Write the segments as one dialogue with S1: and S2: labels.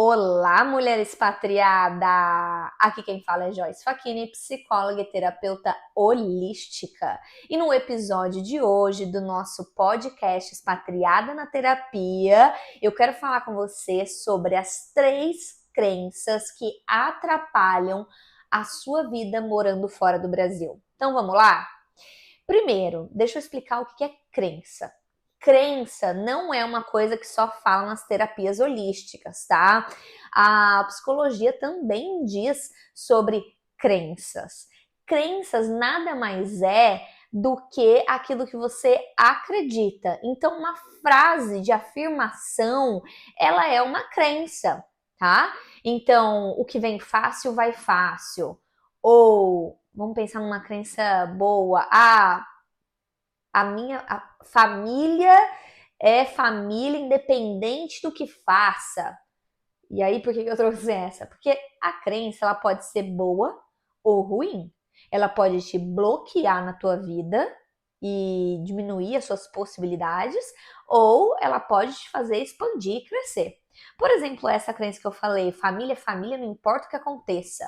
S1: Olá, mulher expatriada! Aqui quem fala é Joyce Facchini, psicóloga e terapeuta holística. E no episódio de hoje do nosso podcast Expatriada na Terapia, eu quero falar com você sobre as 3 crenças que atrapalham a sua vida morando fora do Brasil. Então vamos lá? Primeiro, deixa eu explicar o que é crença. Crença não é uma coisa que só fala nas terapias holísticas, tá? A psicologia também diz sobre crenças. Crenças nada mais é do que aquilo que você acredita. Então, uma frase de afirmação, ela é uma crença, tá? Então, o que vem fácil, vai fácil. Ou, vamos pensar numa crença boa. A minha família é família independente do que faça. E aí, por que eu trouxe essa? Porque a crença, ela pode ser boa ou ruim. Ela pode te bloquear na tua vida e diminuir as suas possibilidades, ou ela pode te fazer expandir e crescer. Por exemplo, essa crença que eu falei, família é família, não importa o que aconteça.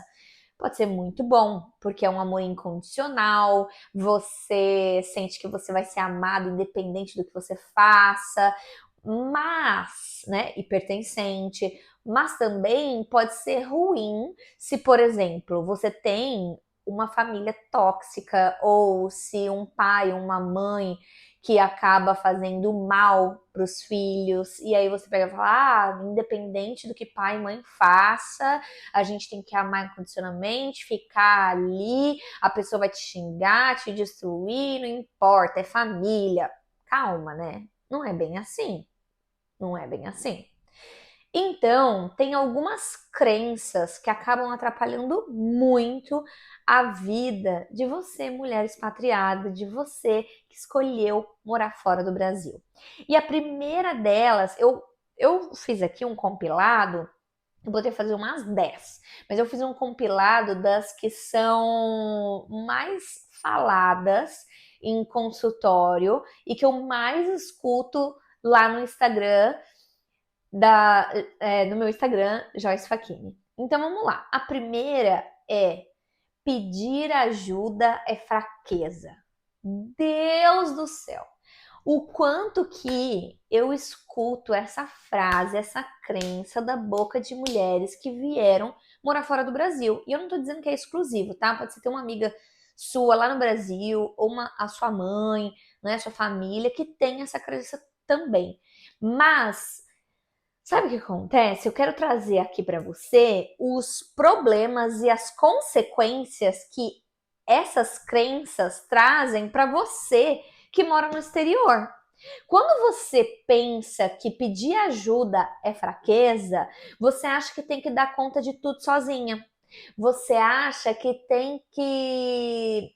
S1: Pode ser muito bom, porque é um amor incondicional, você sente que você vai ser amado independente do que você faça, mas, né, e pertencente, mas também pode ser ruim se, por exemplo, você tem uma família tóxica ou se um pai, uma mãe que acaba fazendo mal para os filhos, e aí você pega e fala, independente do que pai e mãe faça, a gente tem que amar incondicionalmente, ficar ali, a pessoa vai te xingar, te destruir, não importa, é família. Calma, né? Não é bem assim. Não é bem assim. Então, tem algumas crenças que acabam atrapalhando muito a vida de você, mulher expatriada, de você que escolheu morar fora do Brasil. E a primeira delas, eu fiz aqui um compilado, eu poderia fazer umas 10, mas eu fiz um compilado das que são mais faladas em consultório e que eu mais escuto lá no Instagram no meu Instagram, Joyce Facchini. Então vamos lá. A primeira é pedir ajuda é fraqueza. Deus do céu! O quanto que eu escuto essa frase, essa crença da boca de mulheres que vieram morar fora do Brasil. E eu não tô dizendo que é exclusivo, tá? Pode ser ter uma amiga sua lá no Brasil, ou a sua mãe, né, sua família, que tem essa crença também. Mas sabe o que acontece? Eu quero trazer aqui para você os problemas e as consequências que essas crenças trazem para você que mora no exterior. Quando você pensa que pedir ajuda é fraqueza, você acha que tem que dar conta de tudo sozinha. Você acha que tem que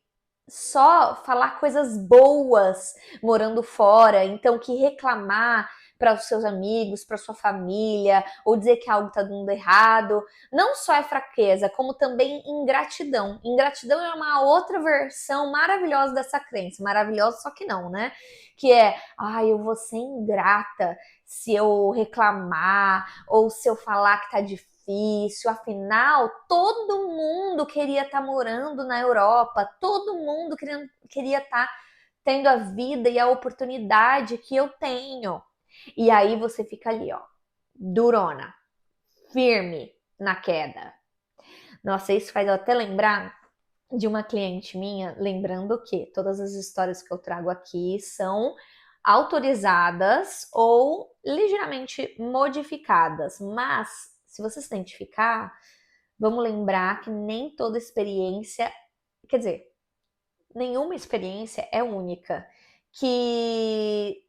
S1: só falar coisas boas morando fora, então que reclamar para os seus amigos, para sua família, ou dizer que algo está dando errado, não só é fraqueza, como também ingratidão. Ingratidão é uma outra versão maravilhosa dessa crença, maravilhosa só que não, né? Que é, eu vou ser ingrata se eu reclamar, ou se eu falar que tá difícil, afinal, todo mundo queria estar morando na Europa, todo mundo queria estar tendo a vida e a oportunidade que eu tenho. E aí você fica ali, ó, durona, firme na queda. Nossa, isso faz eu até lembrar de uma cliente minha, lembrando que todas as histórias que eu trago aqui são autorizadas ou ligeiramente modificadas, mas se você se identificar, vamos lembrar que nem toda experiência, quer dizer, nenhuma experiência é única, que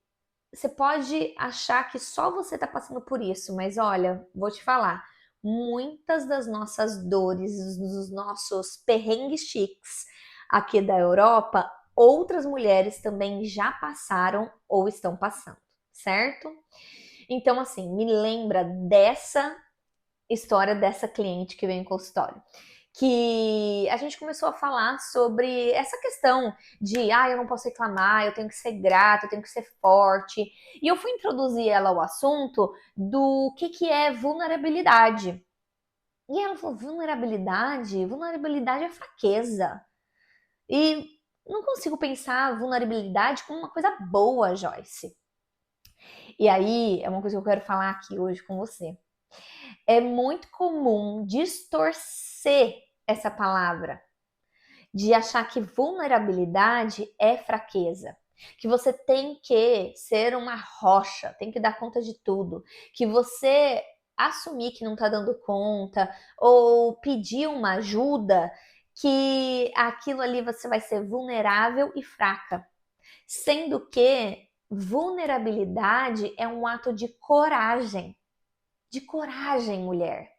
S1: você pode achar que só você está passando por isso, mas olha, vou te falar, muitas das nossas dores, dos nossos perrengues chiques aqui da Europa, outras mulheres também já passaram ou estão passando, certo? Então, assim, me lembra dessa história dessa cliente que veio em consultório, que a gente começou a falar sobre essa questão de, eu não posso reclamar, eu tenho que ser grata, eu tenho que ser forte. E eu fui introduzir ela ao assunto do que é vulnerabilidade. E ela falou, vulnerabilidade? Vulnerabilidade é fraqueza. E não consigo pensar vulnerabilidade como uma coisa boa, Joyce. E aí, é uma coisa que eu quero falar aqui hoje com você. É muito comum distorcer essa palavra, de achar que vulnerabilidade é fraqueza, que você tem que ser uma rocha, tem que dar conta de tudo, que você assumir que não tá dando conta ou pedir uma ajuda, que aquilo ali você vai ser vulnerável e fraca. Sendo que vulnerabilidade é um ato de coragem. De coragem, mulher.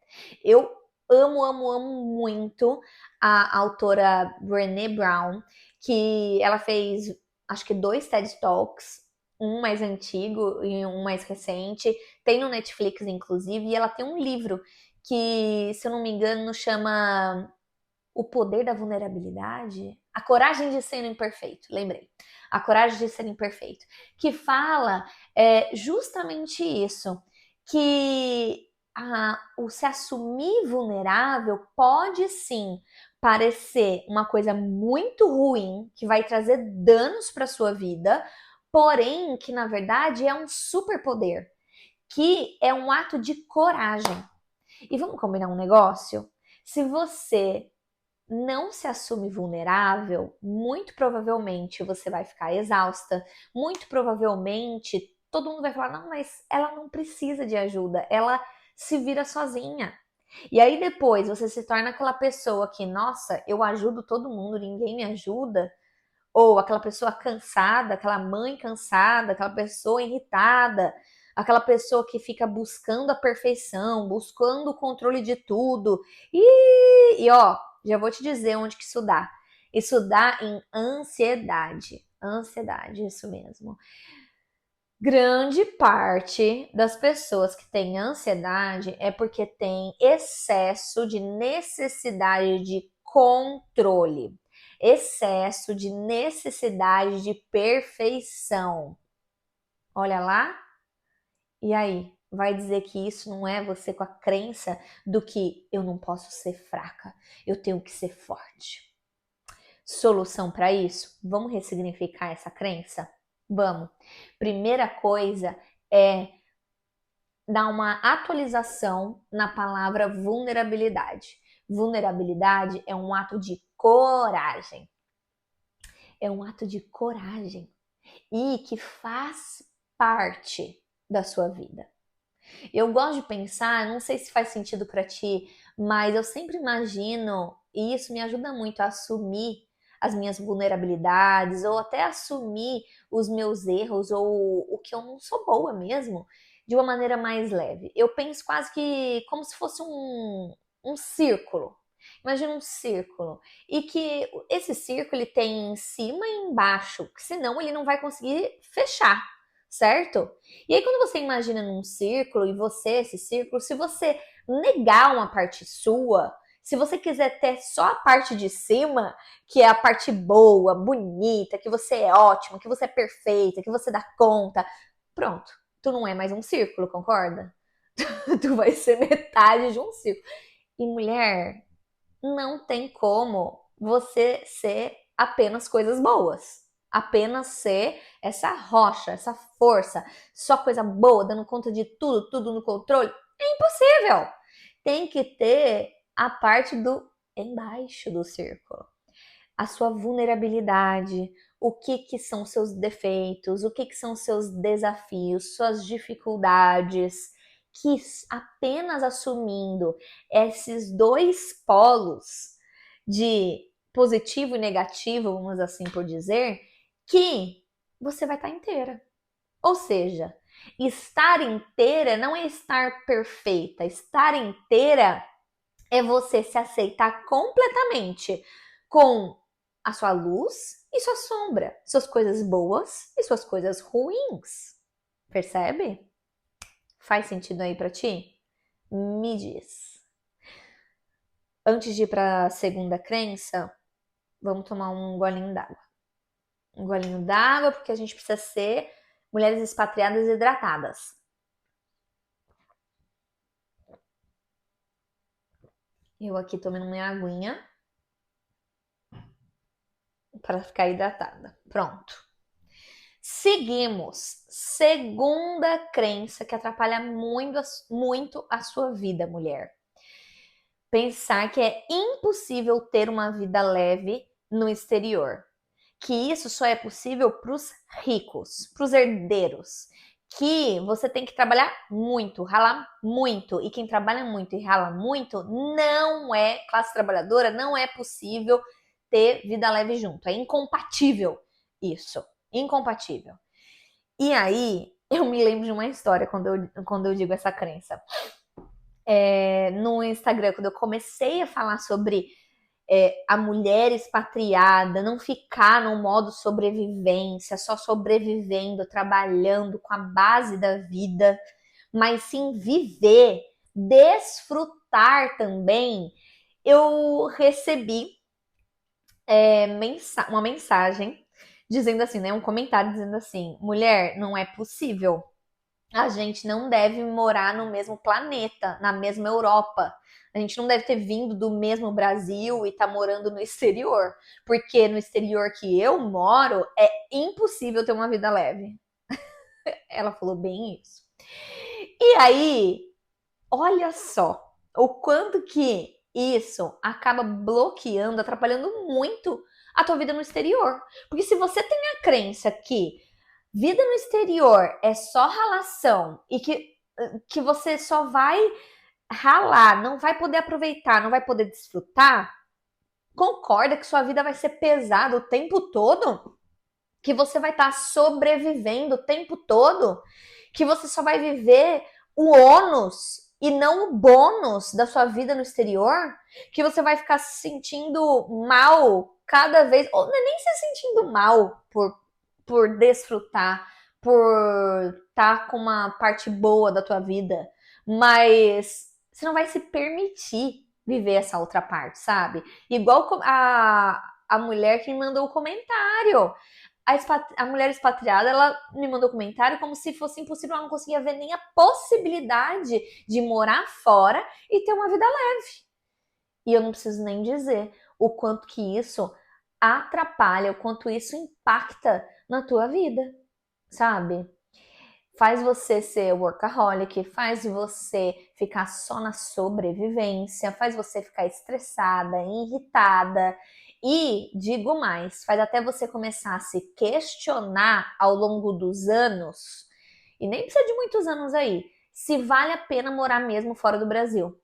S1: Eu amo muito a autora Brené Brown, que ela fez, acho que 2 TED Talks, um mais antigo e um mais recente. Tem no Netflix, inclusive, e ela tem um livro que, se eu não me engano, chama O Poder da Vulnerabilidade? A Coragem de Ser Imperfeito, lembrei. A Coragem de Ser Imperfeito, que fala justamente isso, que o se assumir vulnerável pode sim parecer uma coisa muito ruim, que vai trazer danos para sua vida, porém que na verdade é um superpoder, que é um ato de coragem. E vamos combinar um negócio? Se você não se assume vulnerável, muito provavelmente você vai ficar exausta, muito provavelmente todo mundo vai falar, não, mas ela não precisa de ajuda, ela se vira sozinha. E aí depois você se torna aquela pessoa que, nossa, eu ajudo todo mundo, ninguém me ajuda, ou aquela pessoa cansada, aquela mãe cansada, aquela pessoa irritada, aquela pessoa que fica buscando a perfeição, buscando o controle de tudo. E ó, já vou te dizer onde que isso dá. Isso dá em ansiedade. Ansiedade, isso mesmo. Grande parte das pessoas que têm ansiedade é porque tem excesso de necessidade de controle, excesso de necessidade de perfeição. Olha lá, e aí? Vai dizer que isso não é você com a crença do que eu não posso ser fraca, eu tenho que ser forte. Solução para isso? Vamos ressignificar essa crença? Vamos. Primeira coisa é dar uma atualização na palavra vulnerabilidade. Vulnerabilidade é um ato de coragem. É um ato de coragem e que faz parte da sua vida. Eu gosto de pensar, não sei se faz sentido para ti, mas eu sempre imagino, e isso me ajuda muito a assumir as minhas vulnerabilidades, ou até assumir os meus erros, ou o que eu não sou boa mesmo, de uma maneira mais leve. Eu penso quase que como se fosse um círculo. Imagina um círculo. E que esse círculo ele tem em cima e embaixo, senão ele não vai conseguir fechar, certo? E aí, quando você imagina num círculo, e você, esse círculo, se você negar uma parte sua, se você quiser ter só a parte de cima, que é a parte boa, bonita, que você é ótima, que você é perfeita, que você dá conta, pronto. Tu não é mais um círculo, concorda? Tu vai ser metade de um círculo. E mulher, não tem como você ser apenas coisas boas. Apenas ser essa rocha, essa força, só coisa boa, dando conta de tudo, tudo no controle. É impossível. Tem que ter a parte do embaixo do círculo. A sua vulnerabilidade, o que são seus defeitos, o que são seus desafios, suas dificuldades, que apenas assumindo esses 2 polos de positivo e negativo, vamos assim por dizer, que você vai estar inteira. Ou seja, estar inteira não é estar perfeita, estar inteira é você se aceitar completamente com a sua luz e sua sombra, suas coisas boas e suas coisas ruins. Percebe? Faz sentido aí pra ti? Me diz. Antes de ir para a segunda crença, vamos tomar um golinho d'água. Um golinho d'água, porque a gente precisa ser mulheres expatriadas hidratadas. Eu aqui tomando minha aguinha para ficar hidratada. Pronto. Seguimos. Segunda crença que atrapalha muito a sua vida, mulher. Pensar que é impossível ter uma vida leve no exterior. Que isso só é possível para os ricos, para os herdeiros. Que você tem que trabalhar muito, ralar muito. E quem trabalha muito e rala muito não é classe trabalhadora, não é possível ter vida leve junto. É incompatível isso. Incompatível. E aí, eu me lembro de uma história quando eu digo essa crença. No Instagram, quando eu comecei a falar sobre a mulher expatriada, não ficar no modo sobrevivência, só sobrevivendo, trabalhando com a base da vida, mas sim viver, desfrutar também, eu recebi uma mensagem dizendo assim, né, um comentário dizendo assim, mulher, não é possível. A gente não deve morar no mesmo planeta, na mesma Europa. A gente não deve ter vindo do mesmo Brasil e tá morando no exterior. Porque no exterior que eu moro, é impossível ter uma vida leve. Ela falou bem isso. E aí, olha só o quanto que isso acaba bloqueando, atrapalhando muito a tua vida no exterior. Porque se você tem a crença que vida no exterior é só ralação e que você só vai ralar, não vai poder aproveitar, não vai poder desfrutar, concorda que sua vida vai ser pesada o tempo todo? Que você vai estar sobrevivendo o tempo todo? Que você só vai viver o ônus e não o bônus da sua vida no exterior? Que você vai ficar se sentindo mal cada vez, ou nem se sentindo mal por desfrutar, por estar com uma parte boa da tua vida, mas você não vai se permitir viver essa outra parte, sabe? Igual a mulher que me mandou o comentário. A mulher expatriada, ela me mandou um comentário como se fosse impossível, ela não conseguia ver nem a possibilidade de morar fora e ter uma vida leve. E eu não preciso nem dizer o quanto que isso atrapalha, o quanto isso impacta na tua vida, sabe? Faz você ser workaholic, faz você ficar só na sobrevivência, faz você ficar estressada, irritada e, digo mais, faz até você começar a se questionar ao longo dos anos, e nem precisa de muitos anos aí, se vale a pena morar mesmo fora do Brasil.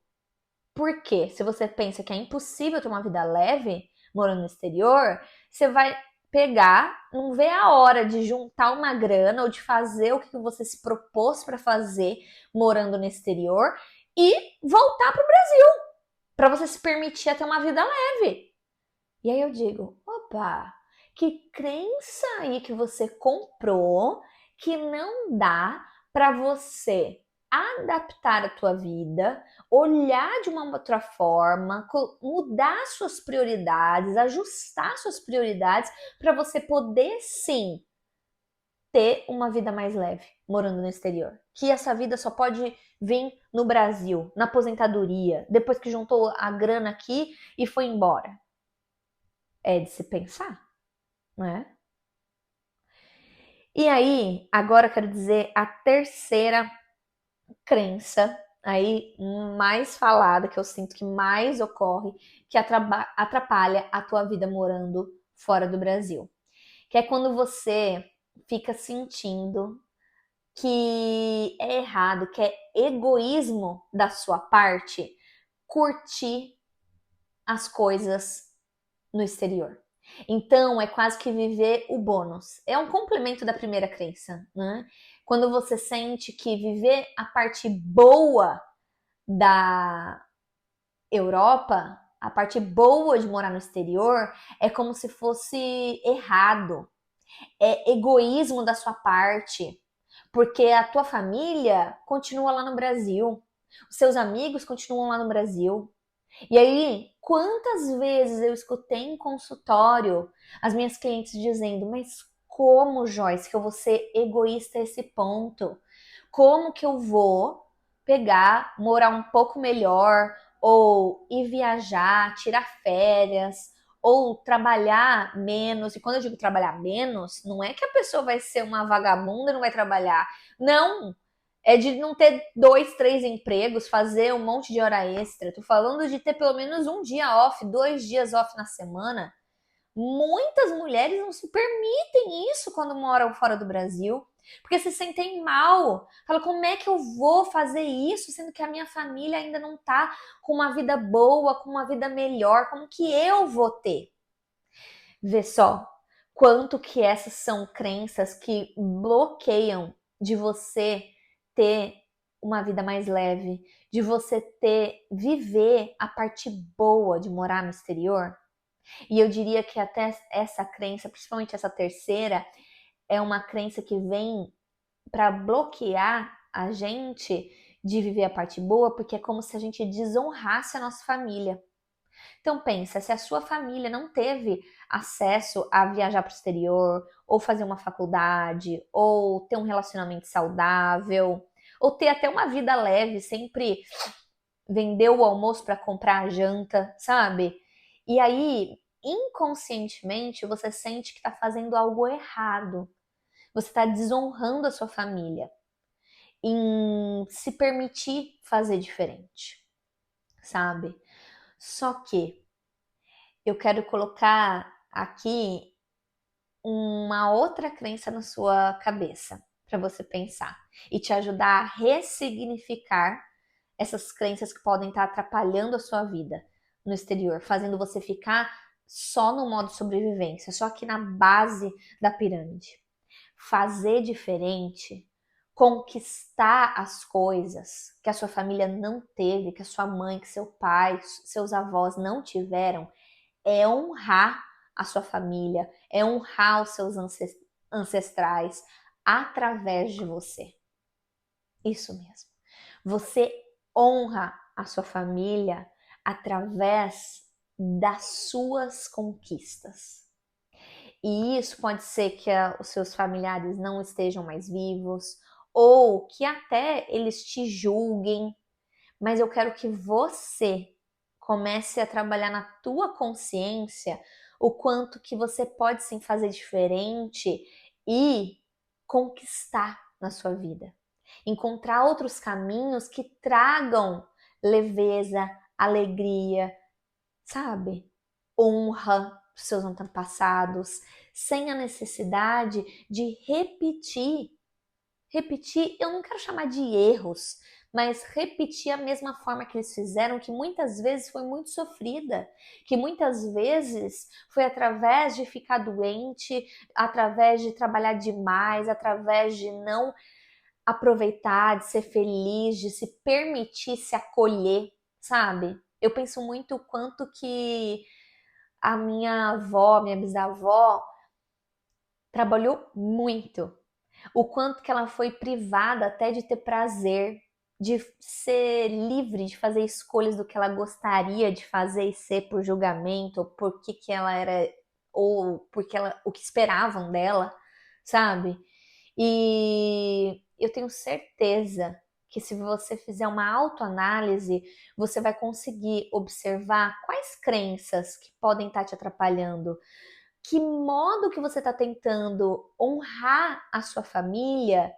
S1: Por quê? Se você pensa que é impossível ter uma vida leve morando no exterior, você vai pegar, não vê a hora de juntar uma grana ou de fazer o que você se propôs para fazer morando no exterior e voltar para o Brasil, para você se permitir a ter uma vida leve. E aí eu digo, opa, que crença aí que você comprou que não dá para você adaptar a tua vida, olhar de uma outra forma, mudar suas prioridades, ajustar suas prioridades para você poder sim ter uma vida mais leve morando no exterior. Que essa vida só pode vir no Brasil, na aposentadoria, depois que juntou a grana aqui e foi embora. É de se pensar, não é? E aí, agora eu quero dizer a terceira crença aí mais falada, que eu sinto que mais ocorre, que atrapalha a tua vida morando fora do Brasil. Que é quando você fica sentindo que é errado, que é egoísmo da sua parte curtir as coisas no exterior. Então, é quase que viver o bônus. É um complemento da primeira crença, né? Quando você sente que viver a parte boa da Europa, a parte boa de morar no exterior, é como se fosse errado. É egoísmo da sua parte, porque a tua família continua lá no Brasil, os seus amigos continuam lá no Brasil, E aí, quantas vezes eu escutei em consultório as minhas clientes dizendo: mas como, Joyce, que eu vou ser egoísta a esse ponto? Como que eu vou pegar, morar um pouco melhor, ou ir viajar, tirar férias, ou trabalhar menos? E quando eu digo trabalhar menos, não é que a pessoa vai ser uma vagabunda e não vai trabalhar. Não! É de não ter 2, 3 empregos, fazer um monte de hora extra. Tô falando de ter pelo menos um dia off, 2 dias off na semana. Muitas mulheres não se permitem isso quando moram fora do Brasil, porque se sentem mal. Fala, como é que eu vou fazer isso, sendo que a minha família ainda não tá com uma vida boa, com uma vida melhor? Como que eu vou ter? Vê só quanto que essas são crenças que bloqueiam de você ter uma vida mais leve, de você viver a parte boa de morar no exterior. E eu diria que até essa crença, principalmente essa terceira, é uma crença que vem para bloquear a gente de viver a parte boa, porque é como se a gente desonrasse a nossa família. Então pensa, se a sua família não teve acesso a viajar para o exterior, ou fazer uma faculdade, ou ter um relacionamento saudável, ou ter até uma vida leve, sempre vender o almoço para comprar a janta, sabe? E aí, inconscientemente, você sente que está fazendo algo errado. Você está desonrando a sua família em se permitir fazer diferente, sabe? Só que eu quero colocar aqui uma outra crença na sua cabeça para você pensar e te ajudar a ressignificar essas crenças que podem estar atrapalhando a sua vida no exterior, fazendo você ficar só no modo sobrevivência, só aqui na base da pirâmide. Fazer diferente, conquistar as coisas que a sua família não teve, que a sua mãe, que seu pai, seus avós não tiveram, é honrar a sua família, é honrar os seus ancestrais através de você. Isso mesmo. Você honra a sua família através das suas conquistas. E isso pode ser que os seus familiares não estejam mais vivos, ou que até eles te julguem, mas eu quero que você comece a trabalhar na tua consciência o quanto que você pode sim fazer diferente e conquistar na sua vida. Encontrar outros caminhos que tragam leveza, alegria, sabe? Honra para os seus antepassados, sem a necessidade de repetir. Repetir, eu não quero chamar de erros, mas repetir a mesma forma que eles fizeram, que muitas vezes foi muito sofrida, que muitas vezes foi através de ficar doente, através de trabalhar demais, através de não aproveitar, de ser feliz, de se permitir se acolher, sabe? Eu penso muito o quanto que a minha avó, minha bisavó, trabalhou muito. O quanto que ela foi privada até de ter prazer, de ser livre, de fazer escolhas do que ela gostaria de fazer e ser por julgamento, ou por que ela era, ou porque ela, o que esperavam dela, sabe? E eu tenho certeza que se você fizer uma autoanálise, você vai conseguir observar quais crenças que podem estar te atrapalhando, que modo que você está tentando honrar a sua família,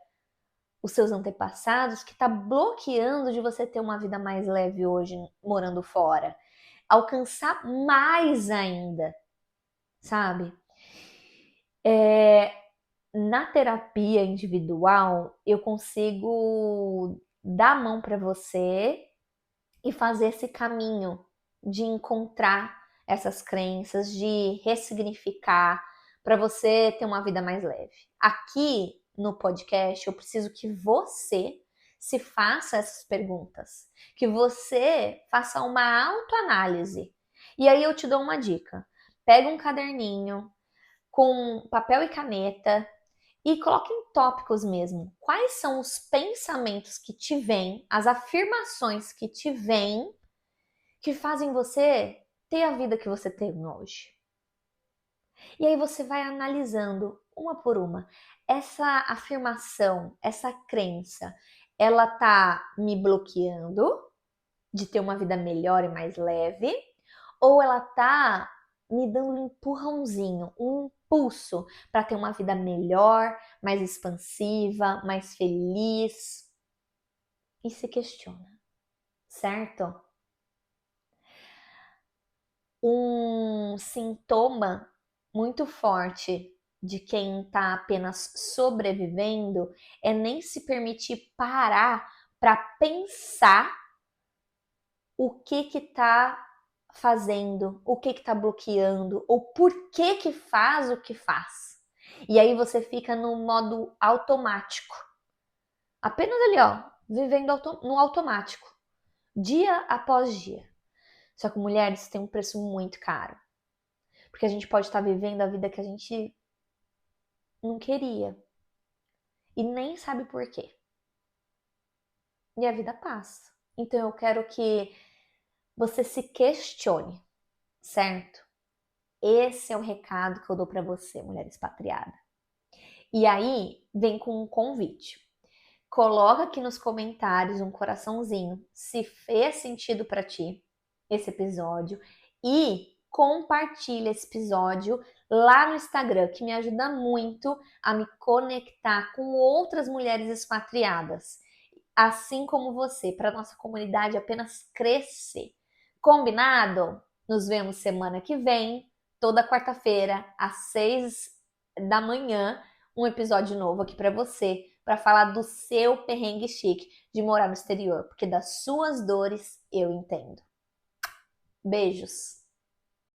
S1: os seus antepassados, que está bloqueando de você ter uma vida mais leve hoje morando fora. Alcançar mais ainda, sabe? Na terapia individual, eu consigo dar a mão para você e fazer esse caminho de encontrar essas crenças, de ressignificar para você ter uma vida mais leve. Aqui no podcast, eu preciso que você se faça essas perguntas, que você faça uma autoanálise. E aí eu te dou uma dica. Pega um caderninho com papel e caneta e coloque em tópicos mesmo. Quais são os pensamentos que te vêm, as afirmações que te vêm, que fazem você ter a vida que você tem hoje. E aí você vai analisando uma por uma. Essa afirmação, essa crença, ela tá me bloqueando de ter uma vida melhor e mais leve, ou ela tá me dando um empurrãozinho, um impulso para ter uma vida melhor, mais expansiva, mais feliz. E se questiona, certo? Um sintoma muito forte de quem está apenas sobrevivendo é nem se permitir parar para pensar o que tá fazendo, o que tá bloqueando, ou por que faz o que faz. E aí você fica no modo automático. Apenas ali, ó, vivendo no automático, dia após dia. Só que mulheres têm um preço muito caro. Porque a gente pode estar vivendo a vida que a gente não queria. E nem sabe por quê. E a vida passa. Então eu quero que você se questione, certo? Esse é o recado que eu dou para você, mulher expatriada. E aí, vem com um convite. Coloca aqui nos comentários um coraçãozinho se fez sentido para ti esse episódio e compartilha esse episódio lá no Instagram, que me ajuda muito a me conectar com outras mulheres expatriadas, assim como você, para nossa comunidade apenas crescer. Combinado? Nos vemos semana que vem, toda quarta-feira, às 6 da manhã, um episódio novo aqui para você, para falar do seu perrengue chique de morar no exterior, porque das suas dores eu entendo. Beijos!